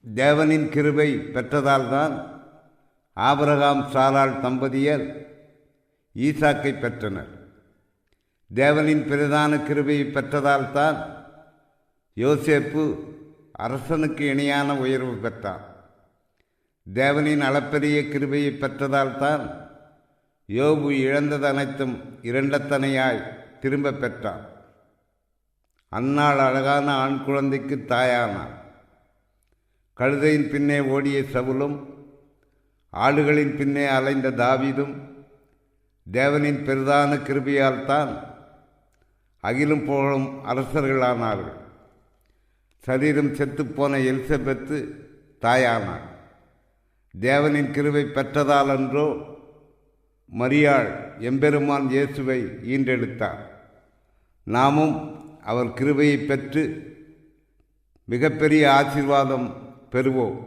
தேவனின் கிருபை பெற்றதால்தான் ஆபிரகாம் சாராள் தம்பதியர் ஈசாக்கை பெற்றனர். தேவனின் பிரதான கிருபையை பெற்றதால்தான் யோசேப்பு அரசனுக்கு இணையான உயர்வு பெற்றான். தேவனின் அளப்பரிய கிருபையை பெற்றதால்தான் யோபு இழந்தது அனைத்தும் இரண்டத்தனையாய் திரும்ப பெற்றான். அந்நாள் அழகான ஆண் குழந்தைக்கு தாயானார். கழுதையின் பின்னே ஓடிய சவுலும் ஆடுகளின் பின்னே அலைந்த தாவீதும் தேவனின் பிரதான கிருபையால் தான் அகிலும் புகழும் அரசர்களானார்கள். சரீரம் செத்துப்போன எலிசபெத்து தாயானார். தேவனின் கிருபை பெற்றதால் அன்றோ மரியாள் எம்பெருமான் இயேசுவை ஈன்றெடுத்தார். நாமும் அவர் கிருபையை பெற்று மிகப்பெரிய ஆசீர்வாதம் பெறுவோம்.